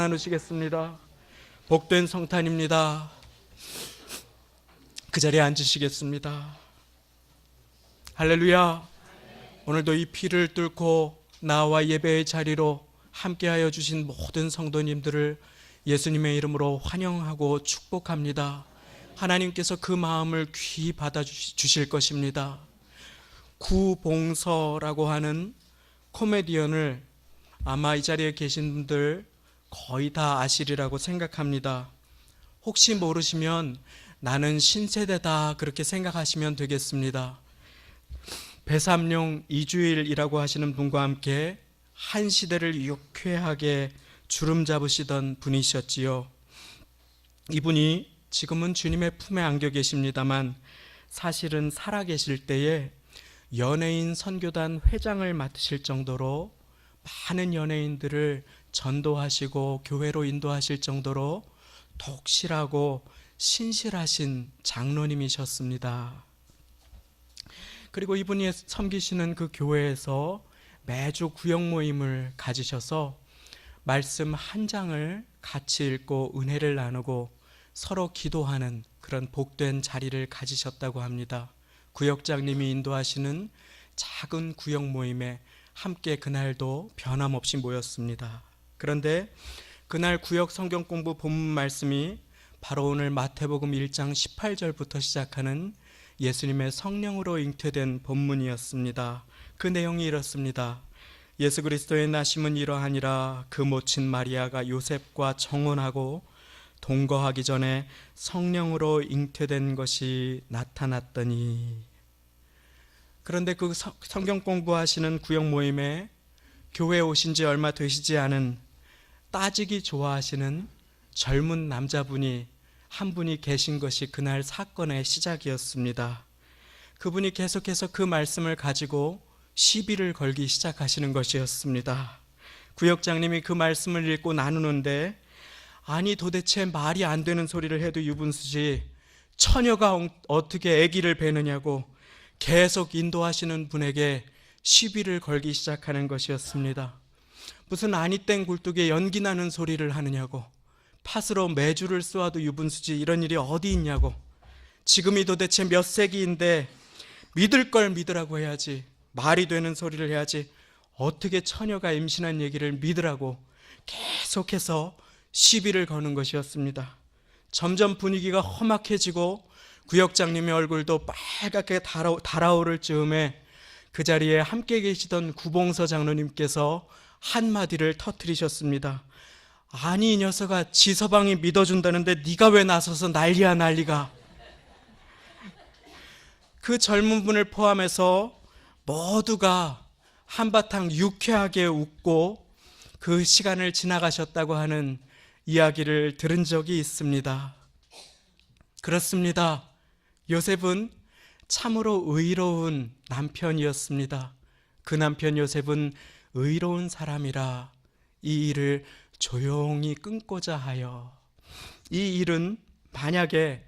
나누시겠습니다. 복된 성탄입니다. 그 자리에 앉으시겠습니다. 할렐루야. 오늘도 이 피를 뚫고 나와 예배의 자리로 함께하여 주신 모든 성도님들을 예수님의 이름으로 환영하고 축복합니다. 하나님께서 그 마음을 귀히 받아 주실 것입니다. 구봉서라고 하는 코미디언을 아마 이 자리에 계신 분들 거의 다 아시리라고 생각합니다. 혹시 모르시면 나는 신세대다 그렇게 생각하시면 되겠습니다. 배삼룡 이주일이라고 하시는 분과 함께 한 시대를 유쾌하게 주름 잡으시던 분이셨지요. 이분이 지금은 주님의 품에 안겨 계십니다만 사실은 살아계실 때에 연예인 선교단 회장을 맡으실 정도로 많은 연예인들을 전도하시고 교회로 인도하실 정도로 독실하고 신실하신 장로님이셨습니다. 그리고 이분이 섬기시는 그 교회에서 매주 구역 모임을 가지셔서 말씀 한 장을 같이 읽고 은혜를 나누고 서로 기도하는 그런 복된 자리를 가지셨다고 합니다. 구역장님이 인도하시는 작은 구역 모임에 함께 그날도 변함없이 모였습니다. 그런데 그날 구역 성경 공부 본문 말씀이 바로 오늘 마태복음 1장 18절부터 시작하는 예수님의 성령으로 잉태된 본문이었습니다. 그 내용이 이렇습니다. 예수 그리스도의 나심은 이러하니라. 그 모친 마리아가 요셉과 정혼하고 동거하기 전에 성령으로 잉태된 것이 나타났더니. 그런데 그 성경 공부하시는 구역 모임에 교회에 오신 지 얼마 되시지 않은 따지기 좋아하시는 젊은 남자분이 한 분이 계신 것이 그날 사건의 시작이었습니다. 그분이 계속해서 그 말씀을 가지고 시비를 걸기 시작하시는 것이었습니다. 구역장님이 그 말씀을 읽고 나누는데 아니 도대체 말이 안 되는 소리를 해도 유분수지 처녀가 어떻게 아기를 베느냐고 계속 인도하시는 분에게 시비를 걸기 시작하는 것이었습니다. 무슨 아니땡 굴뚝에 연기 나는 소리를 하느냐고, 팥으로 메주를 쏘아도 유분수지 이런 일이 어디 있냐고, 지금이 도대체 몇 세기인데 믿을 걸 믿으라고 해야지, 말이 되는 소리를 해야지 어떻게 처녀가 임신한 얘기를 믿으라고 계속해서 시비를 거는 것이었습니다. 점점 분위기가 험악해지고 구역장님의 얼굴도 빨갛게 달아오를 즈음에 그 자리에 함께 계시던 구봉서 장로님께서 한마디를 터뜨리셨습니다. 아니 이 녀석아, 지서방이 믿어준다는데 네가 왜 나서서 난리야 난리가. 그 젊은 분을 포함해서 모두가 한바탕 유쾌하게 웃고 그 시간을 지나가셨다고 하는 이야기를 들은 적이 있습니다. 그렇습니다. 요셉은 참으로 의로운 남편이었습니다. 그 남편 요셉은 의로운 사람이라 이 일을 조용히 끊고자 하여, 이 일은 만약에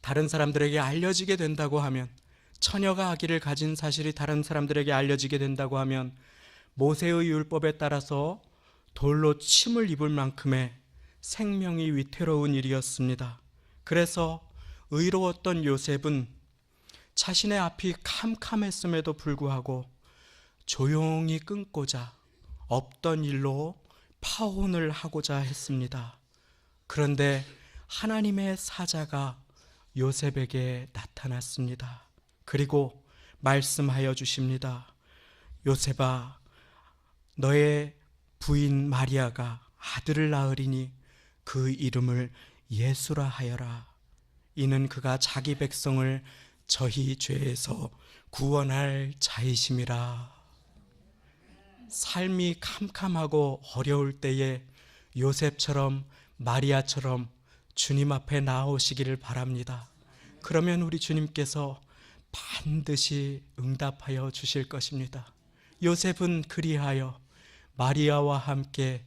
다른 사람들에게 알려지게 된다고 하면, 처녀가 아기를 가진 사실이 다른 사람들에게 알려지게 된다고 하면 모세의 율법에 따라서 돌로 침을 입을 만큼의 생명이 위태로운 일이었습니다. 그래서 의로웠던 요셉은 자신의 앞이 캄캄했음에도 불구하고 조용히 끊고자 없던 일로 파혼을 하고자 했습니다. 그런데 하나님의 사자가 요셉에게 나타났습니다. 그리고 말씀하여 주십니다. 요셉아, 너의 부인 마리아가 아들을 낳으리니 그 이름을 예수라 하여라. 이는 그가 자기 백성을 저희 죄에서 구원할 자이심이라. 삶이 캄캄하고 어려울 때에 요셉처럼 마리아처럼 주님 앞에 나오시기를 바랍니다. 그러면 우리 주님께서 반드시 응답하여 주실 것입니다. 요셉은 그리하여 마리아와 함께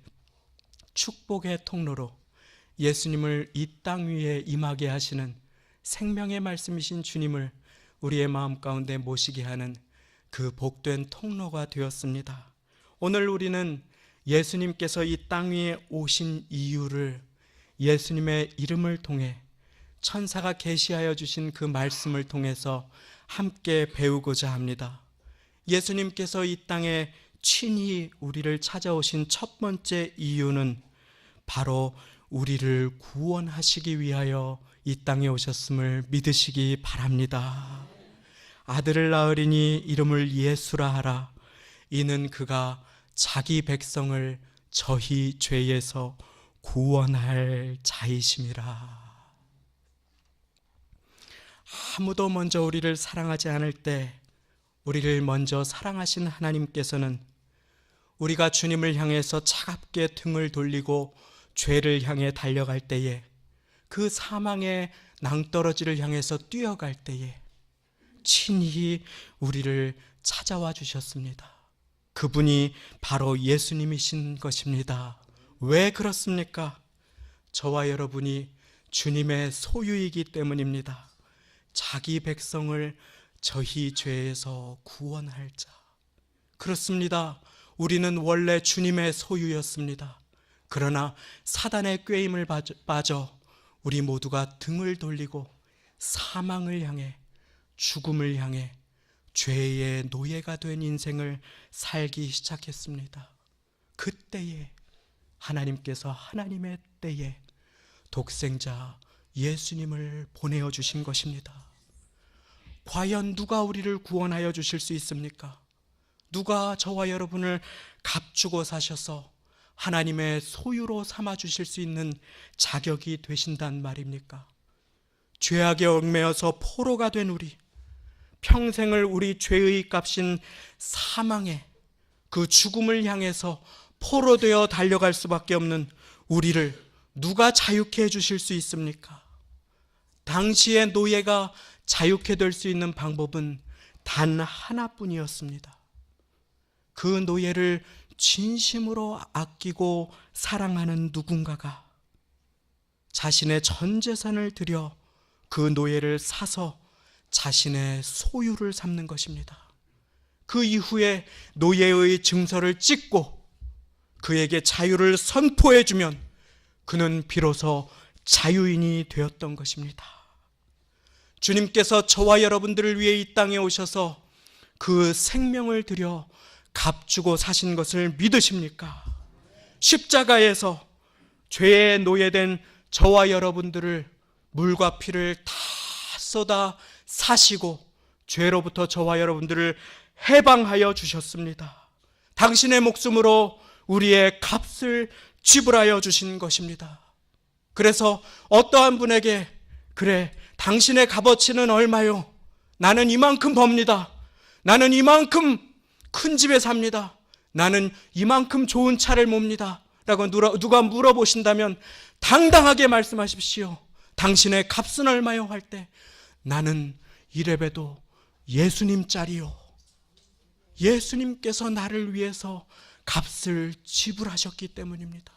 축복의 통로로 예수님을 이 땅 위에 임하게 하시는 생명의 말씀이신 주님을 우리의 마음 가운데 모시게 하는 그 복된 통로가 되었습니다. 오늘 우리는 예수님께서 이 땅 위에 오신 이유를 예수님의 이름을 통해 천사가 계시하여 주신 그 말씀을 통해서 함께 배우고자 합니다. 예수님께서 이 땅에 친히 우리를 찾아오신 첫 번째 이유는 바로 우리를 구원하시기 위하여 이 땅에 오셨음을 믿으시기 바랍니다. 아들을 낳으리니 이름을 예수라 하라. 이는 그가 자기 백성을 저희 죄에서 구원할 자이심이라. 아무도 먼저 우리를 사랑하지 않을 때 우리를 먼저 사랑하신 하나님께서는 우리가 주님을 향해서 차갑게 등을 돌리고 죄를 향해 달려갈 때에, 그 사망의 낭떠러지를 향해서 뛰어갈 때에 친히 우리를 찾아와 주셨습니다. 그분이 바로 예수님이신 것입니다. 왜 그렇습니까? 저와 여러분이 주님의 소유이기 때문입니다. 자기 백성을 저희 죄에서 구원할 자. 그렇습니다. 우리는 원래 주님의 소유였습니다. 그러나 사단의 꾀임을 빠져 우리 모두가 등을 돌리고 사망을 향해, 죽음을 향해 죄의 노예가 된 인생을 살기 시작했습니다. 그때에 하나님께서 하나님의 때에 독생자 예수님을 보내어 주신 것입니다. 과연 누가 우리를 구원하여 주실 수 있습니까? 누가 저와 여러분을 값주고 사셔서 하나님의 소유로 삼아 주실 수 있는 자격이 되신단 말입니까? 죄악에 얽매여서 포로가 된 우리, 평생을 우리 죄의 값인 사망의 그 죽음을 향해서 포로되어 달려갈 수밖에 없는 우리를 누가 자유케 해주실 수 있습니까? 당시의 노예가 자유케 될 수 있는 방법은 단 하나뿐이었습니다. 그 노예를 진심으로 아끼고 사랑하는 누군가가 자신의 전 재산을 들여 그 노예를 사서 자신의 소유를 삼는 것입니다. 그 이후에 노예의 증서를 찍고 그에게 자유를 선포해 주면 그는 비로소 자유인이 되었던 것입니다. 주님께서 저와 여러분들을 위해 이 땅에 오셔서 그 생명을 들여 값주고 사신 것을 믿으십니까? 십자가에서 죄에 노예된 저와 여러분들을 물과 피를 다 쏟아 사시고 죄로부터 저와 여러분들을 해방하여 주셨습니다. 당신의 목숨으로 우리의 값을 지불하여 주신 것입니다. 그래서 어떠한 분에게, 그래, 당신의 값어치는 얼마요? 나는 이만큼 법니다. 나는 이만큼 큰 집에 삽니다. 나는 이만큼 좋은 차를 몹니다. 라고 누가 물어보신다면 당당하게 말씀하십시오. 당신의 값은 얼마요? 할 때 나는 이래봬도 예수님짜리요. 예수님께서 나를 위해서 값을 지불하셨기 때문입니다.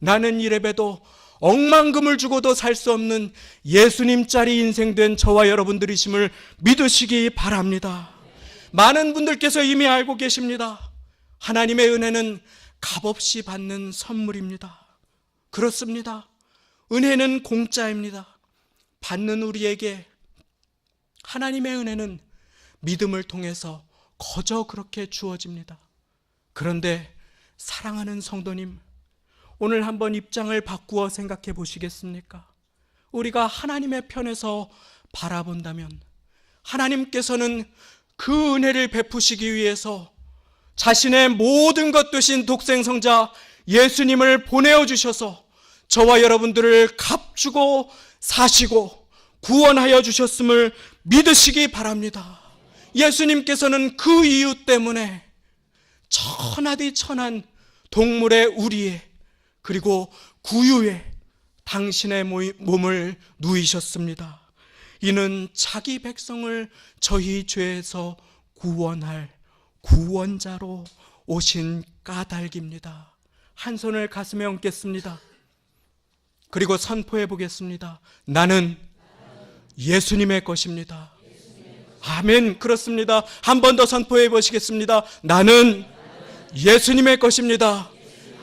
나는 이래봬도 억만금을 주고도 살 수 없는 예수님짜리 인생 된 저와 여러분들이심을 믿으시기 바랍니다. 많은 분들께서 이미 알고 계십니다. 하나님의 은혜는 값없이 받는 선물입니다. 그렇습니다. 은혜는 공짜입니다. 받는 우리에게 하나님의 은혜는 믿음을 통해서 거저 그렇게 주어집니다. 그런데 사랑하는 성도님, 오늘 한번 입장을 바꾸어 생각해 보시겠습니까? 우리가 하나님의 편에서 바라본다면 하나님께서는 그 은혜를 베푸시기 위해서 자신의 모든 것 되신 독생성자 예수님을 보내어 주셔서 저와 여러분들을 값주고 사시고 구원하여 주셨음을 믿으시기 바랍니다. 예수님께서는 그 이유 때문에 천하디 천한 동물의 우리에 그리고 구유에 당신의 몸을 누이셨습니다. 이는 자기 백성을 저희 죄에서 구원할 구원자로 오신 까닭입니다. 한 손을 가슴에 얹겠습니다. 그리고 선포해 보겠습니다. 나는 예수님의 것입니다. 아멘. 그렇습니다. 한 번 더 선포해 보시겠습니다. 나는 예수님의 것입니다.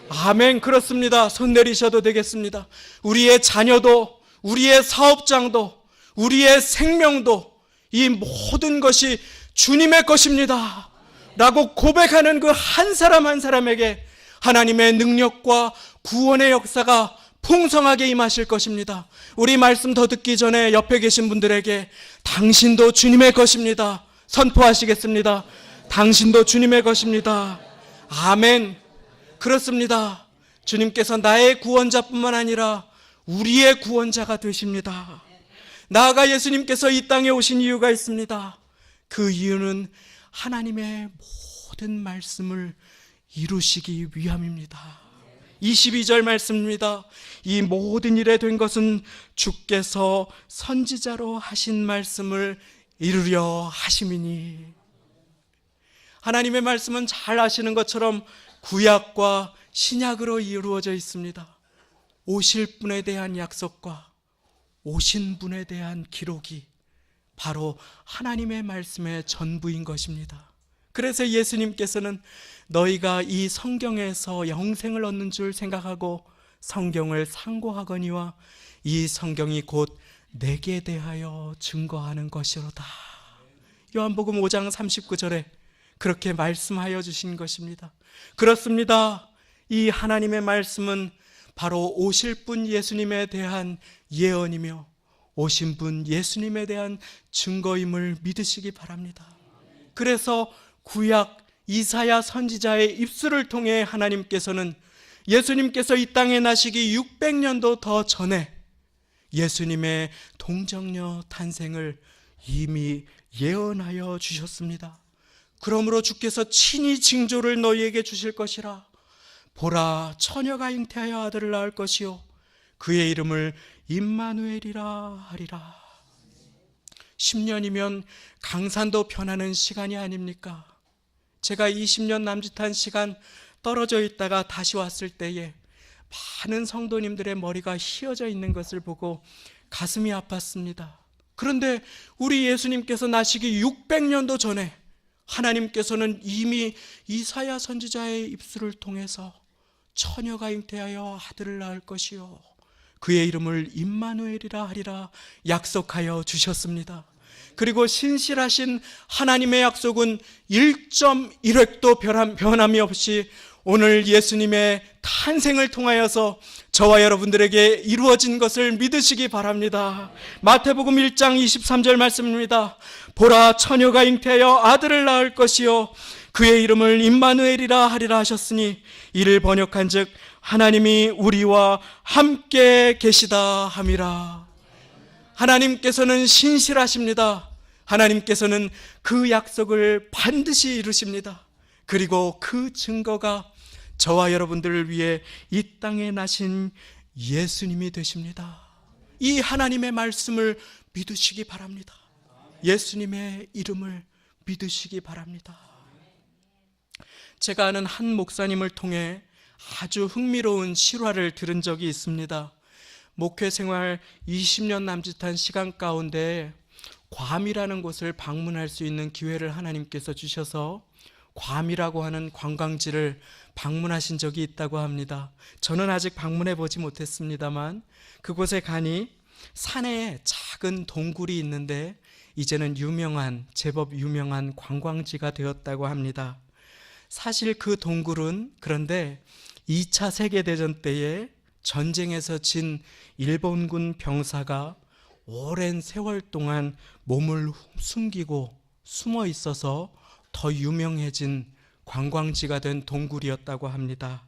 아멘. 그렇습니다. 손 내리셔도 되겠습니다. 우리의 자녀도, 우리의 사업장도, 우리의 생명도, 이 모든 것이 주님의 것입니다 라고 고백하는 그 한 사람 한 사람에게 하나님의 능력과 구원의 역사가 풍성하게 임하실 것입니다. 우리 말씀 더 듣기 전에 옆에 계신 분들에게 당신도 주님의 것입니다 선포하시겠습니다. 당신도 주님의 것입니다. 아멘. 그렇습니다. 주님께서 나의 구원자뿐만 아니라 우리의 구원자가 되십니다. 나아가 예수님께서 이 땅에 오신 이유가 있습니다. 그 이유는 하나님의 모든 말씀을 이루시기 위함입니다. 22절 말씀입니다. 이 모든 일에 된 것은 주께서 선지자로 하신 말씀을 이루려 하심이니. 하나님의 말씀은 잘 아시는 것처럼 구약과 신약으로 이루어져 있습니다. 오실 분에 대한 약속과 오신 분에 대한 기록이 바로 하나님의 말씀의 전부인 것입니다. 그래서 예수님께서는 너희가 이 성경에서 영생을 얻는 줄 생각하고 성경을 상고하거니와 이 성경이 곧 내게 대하여 증거하는 것이로다. 요한복음 5장 39절에 그렇게 말씀하여 주신 것입니다. 그렇습니다. 이 하나님의 말씀은 바로 오실 분 예수님에 대한 예언이며 오신 분 예수님에 대한 증거임을 믿으시기 바랍니다. 그래서 구약 이사야 선지자의 입술을 통해 하나님께서는 예수님께서 이 땅에 나시기 600년도 더 전에 예수님의 동정녀 탄생을 이미 예언하여 주셨습니다. 그러므로 주께서 친히 징조를 너희에게 주실 것이라. 보라, 처녀가 잉태하여 아들을 낳을 것이요 그의 이름을 임마누엘이라 하리라. 10년이면 강산도 변하는 시간이 아닙니까? 제가 20년 남짓한 시간 떨어져 있다가 다시 왔을 때에 많은 성도님들의 머리가 휘어져 있는 것을 보고 가슴이 아팠습니다. 그런데 우리 예수님께서 나시기 600년도 전에 하나님께서는 이미 이사야 선지자의 입술을 통해서 처녀가 잉태하여 아들을 낳을 것이요 그의 이름을 임마누엘이라 하리라 약속하여 주셨습니다. 그리고 신실하신 하나님의 약속은 1.1획도 변함이 없이 오늘 예수님의 탄생을 통하여서 저와 여러분들에게 이루어진 것을 믿으시기 바랍니다. 마태복음 1장 23절 말씀입니다. 보라, 처녀가 잉태하여 아들을 낳을 것이요 그의 이름을 임마누엘이라 하리라 하셨으니 이를 번역한즉 하나님이 우리와 함께 계시다 함이라. 하나님께서는 신실하십니다. 하나님께서는 그 약속을 반드시 이루십니다. 그리고 그 증거가 저와 여러분들을 위해 이 땅에 나신 예수님이 되십니다. 이 하나님의 말씀을 믿으시기 바랍니다. 예수님의 이름을 믿으시기 바랍니다. 제가 아는 한 목사님을 통해 아주 흥미로운 실화를 들은 적이 있습니다. 목회 생활 20년 남짓한 시간 가운데 괌이라는 곳을 방문할 수 있는 기회를 하나님께서 주셔서 괌이라고 하는 관광지를 방문하신 적이 있다고 합니다. 저는 아직 방문해 보지 못했습니다만 그곳에 가니 산에 작은 동굴이 있는데 이제는 제법 유명한 관광지가 되었다고 합니다. 사실 그 동굴은 그런데 2차 세계대전 때에 전쟁에서 진 일본군 병사가 오랜 세월 동안 몸을 숨기고 숨어 있어서 더 유명해진 관광지가 된 동굴이었다고 합니다.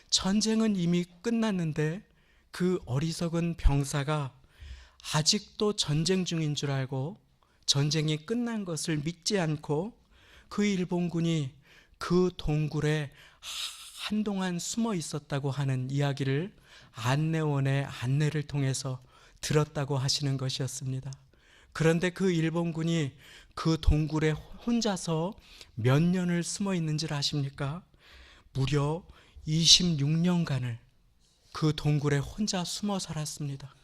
전쟁은 이미 끝났는데 그 어리석은 병사가 아직도 전쟁 중인 줄 알고 전쟁이 끝난 것을 믿지 않고 그 일본군이 그 동굴에 한동안 숨어 있었다고 하는 이야기를 안내원의 안내를 통해서 들었다고 하시는 것이었습니다. 그런데 그 일본군이 그 동굴에 혼자서 몇 년을 숨어 있는 줄 아십니까? 무려 26년간을 그 동굴에 혼자 숨어 살았습니다.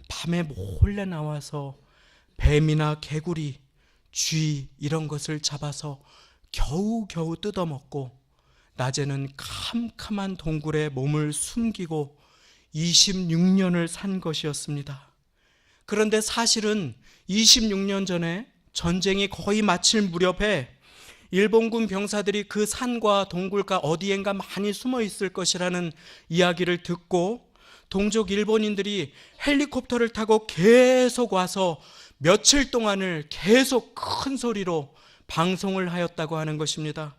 밤에 몰래 나와서 뱀이나 개구리, 쥐 이런 것을 잡아서 겨우겨우 뜯어먹고 낮에는 캄캄한 동굴에 몸을 숨기고 26년을 산 것이었습니다. 그런데 사실은 26년 전에 전쟁이 거의 마칠 무렵에 일본군 병사들이 그 산과 동굴가 어디엔가 많이 숨어 있을 것이라는 이야기를 듣고 동족 일본인들이 헬리콥터를 타고 계속 와서 며칠 동안을 계속 큰 소리로 방송을 하였다고 하는 것입니다.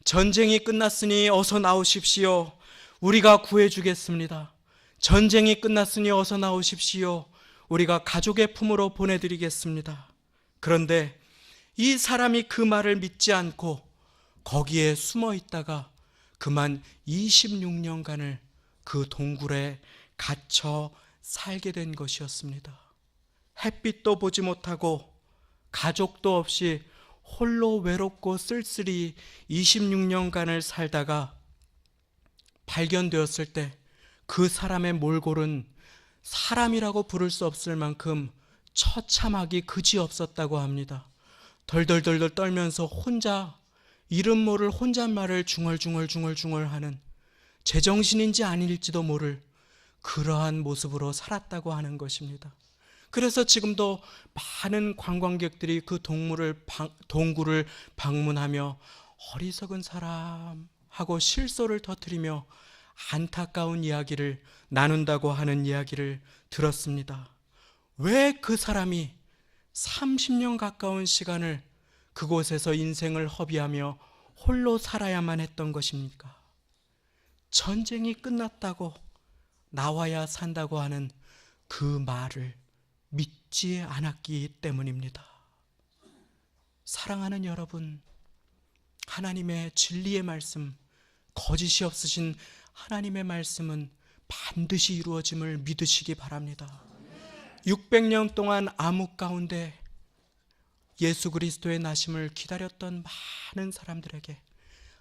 전쟁이 끝났으니 어서 나오십시오. 우리가 구해주겠습니다. 전쟁이 끝났으니 어서 나오십시오. 우리가 가족의 품으로 보내드리겠습니다. 그런데 이 사람이 그 말을 믿지 않고 거기에 숨어 있다가 그만 26년간을 그 동굴에 갇혀 살게 된 것이었습니다. 햇빛도 보지 못하고 가족도 없이 홀로 외롭고 쓸쓸히 26년간을 살다가 발견되었을 때 그 사람의 몰골은 사람이라고 부를 수 없을 만큼 처참하기 그지없었다고 합니다. 덜덜덜덜 떨면서 혼자 이름 모를 혼잣말을 중얼중얼 하는, 제정신인지 아닐지도 모를 그러한 모습으로 살았다고 하는 것입니다. 그래서 지금도 많은 관광객들이 그 동굴을 방문하며 어리석은 사람 하고 실소를 터뜨리며 안타까운 이야기를 나눈다고 하는 이야기를 들었습니다. 왜 그 사람이 30년 가까운 시간을 그곳에서 인생을 허비하며 홀로 살아야만 했던 것입니까? 전쟁이 끝났다고 나와야 산다고 하는 그 말을 믿지 않았기 때문입니다. 사랑하는 여러분, 하나님의 진리의 말씀, 거짓이 없으신 하나님의 말씀은 반드시 이루어짐을 믿으시기 바랍니다. 600년 동안 암흑 가운데 예수 그리스도의 나심을 기다렸던 많은 사람들에게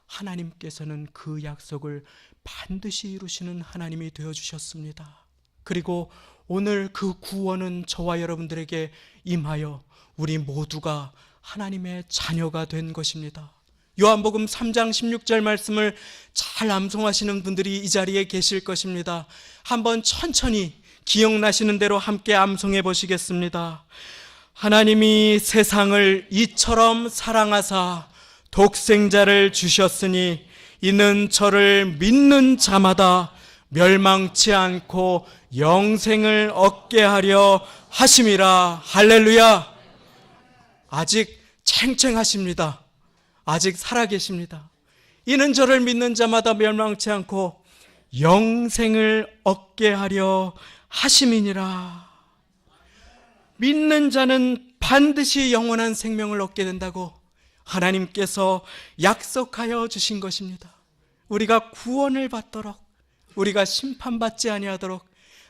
하나님께서는 그 약속을 반드시 이루시는 하나님이 되어주셨습니다. 그리고 오늘 그 구원은 저와 여러분들에게 임하여 우리 모두가 하나님의 자녀가 된 것입니다. 요한복음 3장 16절 말씀을 잘 암송하시는 분들이 이 자리에 계실 것입니다. 한번 천천히 기억나시는 대로 함께 암송해 보시겠습니다. 하나님이 세상을 이처럼 사랑하사 독생자를 주셨으니 이는 저를 믿는 자마다 멸망치 않고 영생을 얻게 하려 하심이라. 할렐루야. 아직 쟁쟁하십니다. 아직 살아계십니다. 이는 저를 믿는 자마다 멸망치 않고 영생을 얻게 하려 하심이니라. 믿는 자는 반드시 영원한 생명을 얻게 된다고 하나님께서 약속하여 주신 것입니다. 우리가 구원을 받도록, 우리가 심판받지 아니하도록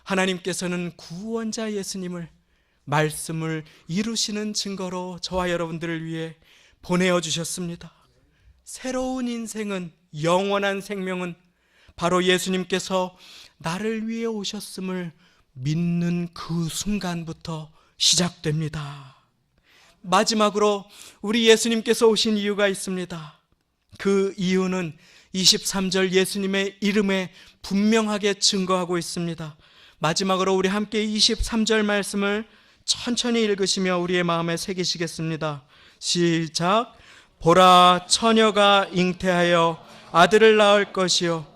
하나님께서는 구원자 예수님을, 말씀을 이루시는 증거로 저와 여러분들을 위해 보내어 주셨습니다. 새로운 인생은, 영원한 생명은 바로 예수님께서 나를 위해 오셨음을 믿는 그 순간부터 시작됩니다. 마지막으로 우리 예수님께서 오신 이유가 있습니다. 그 이유는 23절 예수님의 이름에 분명하게 증거하고 있습니다. 마지막으로 우리 함께 23절 말씀을 천천히 읽으시며 우리의 마음에 새기시겠습니다. 시작. 보라, 처녀가 잉태하여 아들을 낳을 것이요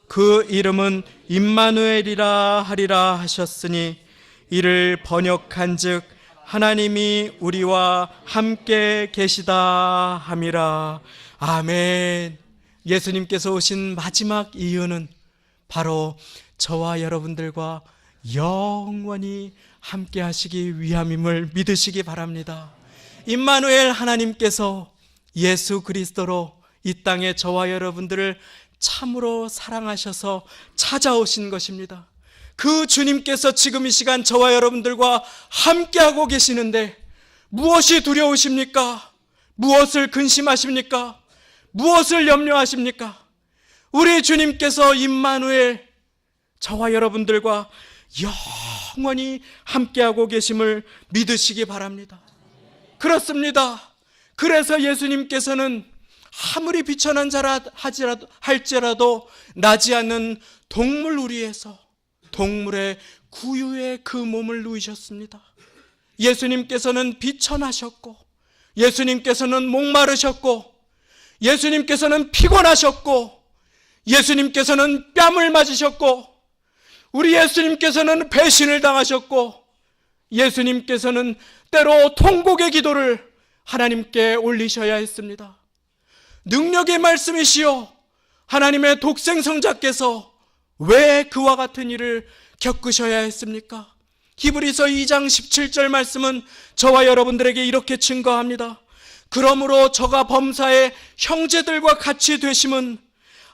그 이름은 임마누엘이라 하리라 하셨으니 이를 번역한즉 하나님이 우리와 함께 계시다 함이라. 아멘. 예수님께서 오신 마지막 이유는 바로 저와 여러분들과 영원히 함께 하시기 위함임을 믿으시기 바랍니다. 임마누엘 하나님께서 예수 그리스도로 이 땅에 저와 여러분들을 참으로 사랑하셔서 찾아오신 것입니다. 그 주님께서 지금 이 시간 저와 여러분들과 함께하고 계시는데 무엇이 두려우십니까? 무엇을 근심하십니까? 무엇을 염려하십니까? 우리 주님께서 임마누엘, 저와 여러분들과 영원히 함께하고 계심을 믿으시기 바랍니다. 그렇습니다. 그래서 예수님께서는 아무리 비천한 자라 할지라도 나지 않는 동물 우리에서 동물의 구유에 그 몸을 누이셨습니다. 예수님께서는 비천하셨고, 예수님께서는 목마르셨고, 예수님께서는 피곤하셨고, 예수님께서는 뺨을 맞으셨고, 우리 예수님께서는 배신을 당하셨고, 예수님께서는 때로 통곡의 기도를 하나님께 올리셔야 했습니다. 능력의 말씀이시여 하나님의 독생성자께서 왜 그와 같은 일을 겪으셔야 했습니까? 히브리서 2장 17절 말씀은 저와 여러분들에게 이렇게 증거합니다. 그러므로 저가 범사의 형제들과 같이 되심은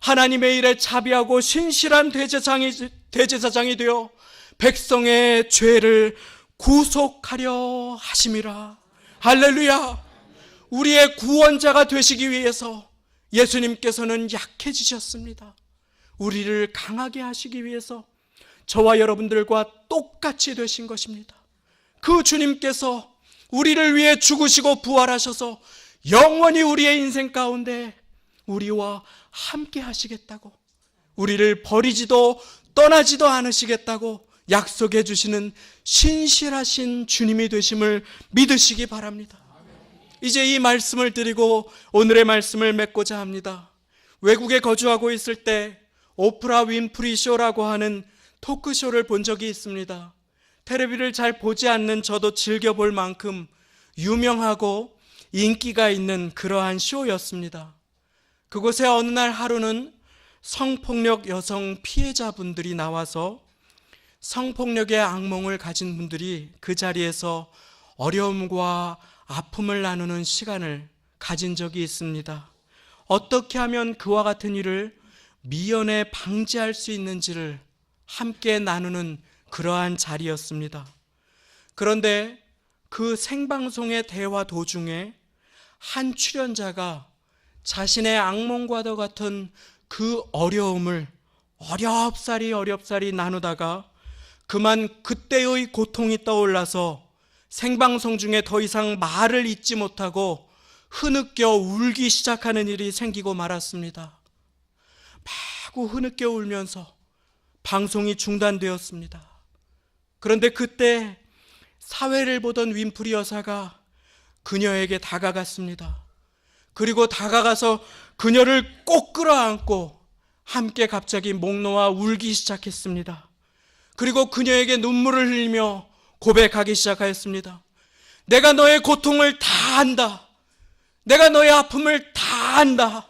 하나님의 일에 자비하고 신실한 대제사장이 되어 백성의 죄를 구속하려 하심이라. 할렐루야. 우리의 구원자가 되시기 위해서 예수님께서는 약해지셨습니다. 우리를 강하게 하시기 위해서 저와 여러분들과 똑같이 되신 것입니다. 그 주님께서 우리를 위해 죽으시고 부활하셔서 영원히 우리의 인생 가운데 우리와 함께 하시겠다고, 우리를 버리지도 떠나지도 않으시겠다고 약속해 주시는 신실하신 주님이 되심을 믿으시기 바랍니다. 이제 이 말씀을 드리고 오늘의 말씀을 맺고자 합니다. 외국에 거주하고 있을 때 오프라 윈프리 쇼라고 하는 토크쇼를 본 적이 있습니다. 텔레비를 잘 보지 않는 저도 즐겨볼 만큼 유명하고 인기가 있는 그러한 쇼였습니다. 그곳에 어느 날 하루는 성폭력 여성 피해자분들이 나와서 성폭력의 악몽을 가진 분들이 그 자리에서 어려움과 아픔을 나누는 시간을 가진 적이 있습니다. 어떻게 하면 그와 같은 일을 미연에 방지할 수 있는지를 함께 나누는 그러한 자리였습니다. 그런데 그 생방송의 대화 도중에 한 출연자가 자신의 악몽과도 같은 그 어려움을 어렵사리 나누다가 그만 그때의 고통이 떠올라서 생방송 중에 더 이상 말을 잇지 못하고 흐느껴 울기 시작하는 일이 생기고 말았습니다. 마구 흐느껴 울면서 방송이 중단되었습니다. 그런데 그때 사회를 보던 윈프리 여사가 그녀에게 다가갔습니다. 그리고 다가가서 그녀를 꼭 끌어안고 함께 갑자기 목 놓아 울기 시작했습니다. 그리고 그녀에게 눈물을 흘리며 고백하기 시작하였습니다. 내가 너의 고통을 다 안다. 내가 너의 아픔을 다 안다.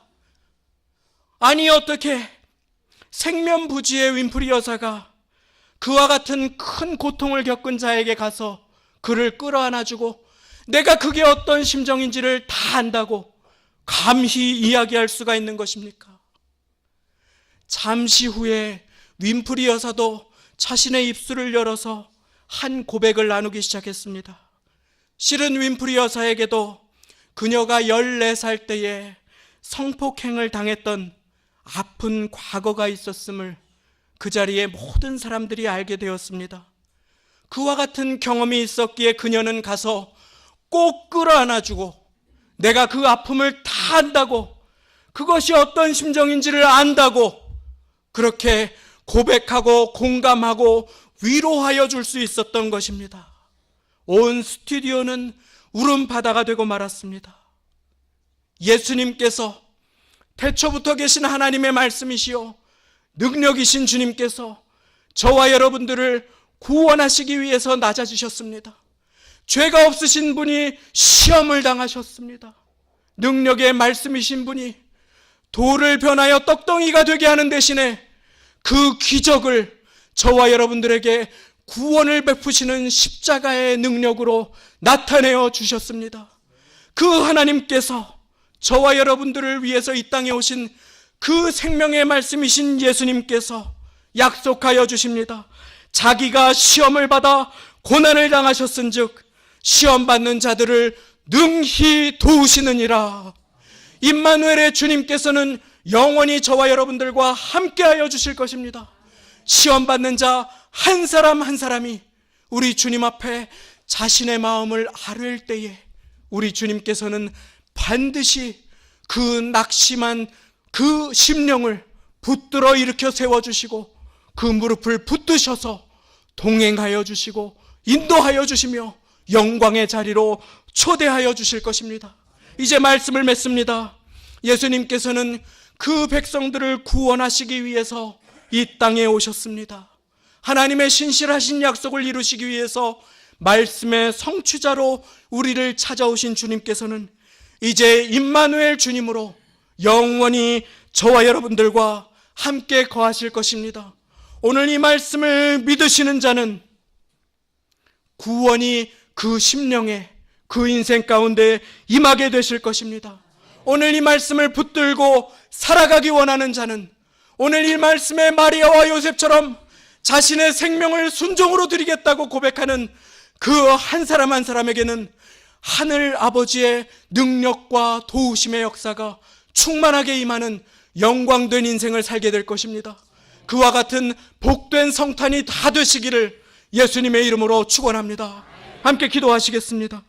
아니 어떻게 생면부지의 윈프리 여사가 그와 같은 큰 고통을 겪은 자에게 가서 그를 끌어안아주고 내가 그게 어떤 심정인지를 다 안다고 감히 이야기할 수가 있는 것입니까? 잠시 후에 윈프리 여사도 자신의 입술을 열어서 한 고백을 나누기 시작했습니다. 실은 윈프리 여사에게도 그녀가 14살 때에 성폭행을 당했던 아픈 과거가 있었음을 그 자리에 모든 사람들이 알게 되었습니다. 그와 같은 경험이 있었기에 그녀는 가서 꼭 끌어안아주고 내가 그 아픔을 다 안다고, 그것이 어떤 심정인지를 안다고 그렇게 고백하고 공감하고 위로하여 줄 수 있었던 것입니다. 온 스튜디오는 울음바다가 되고 말았습니다. 예수님께서 태초부터 계신 하나님의 말씀이시요 능력이신 주님께서 저와 여러분들을 구원하시기 위해서 낮아지셨습니다. 죄가 없으신 분이 시험을 당하셨습니다. 능력의 말씀이신 분이 돌을 변하여 떡덩이가 되게 하는 대신에 그 기적을 저와 여러분들에게 구원을 베푸시는 십자가의 능력으로 나타내어 주셨습니다. 그 하나님께서 저와 여러분들을 위해서 이 땅에 오신 그 생명의 말씀이신 예수님께서 약속하여 주십니다. 자기가 시험을 받아 고난을 당하셨은즉 시험 받는 자들을 능히 도우시느니라. 임마누엘의 주님께서는 영원히 저와 여러분들과 함께하여 주실 것입니다. 시험 받는 자 한 사람 한 사람이 우리 주님 앞에 자신의 마음을 아뢰일 때에 우리 주님께서는 반드시 그 낙심한 그 심령을 붙들어 일으켜 세워주시고 그 무릎을 붙드셔서 동행하여 주시고 인도하여 주시며 영광의 자리로 초대하여 주실 것입니다. 이제 말씀을 맺습니다. 예수님께서는 그 백성들을 구원하시기 위해서 이 땅에 오셨습니다. 하나님의 신실하신 약속을 이루시기 위해서 말씀의 성취자로 우리를 찾아오신 주님께서는 이제 임마누엘 주님으로 영원히 저와 여러분들과 함께 거하실 것입니다. 오늘 이 말씀을 믿으시는 자는 구원이 그 심령에, 그 인생 가운데 임하게 되실 것입니다. 오늘 이 말씀을 붙들고 살아가기 원하는 자는 오늘 이 말씀에 마리아와 요셉처럼 자신의 생명을 순종으로 드리겠다고 고백하는 그 한 사람 한 사람에게는 하늘 아버지의 능력과 도우심의 역사가 충만하게 임하는 영광된 인생을 살게 될 것입니다. 그와 같은 복된 성탄이 다 되시기를 예수님의 이름으로 축원합니다. 함께 기도하시겠습니다.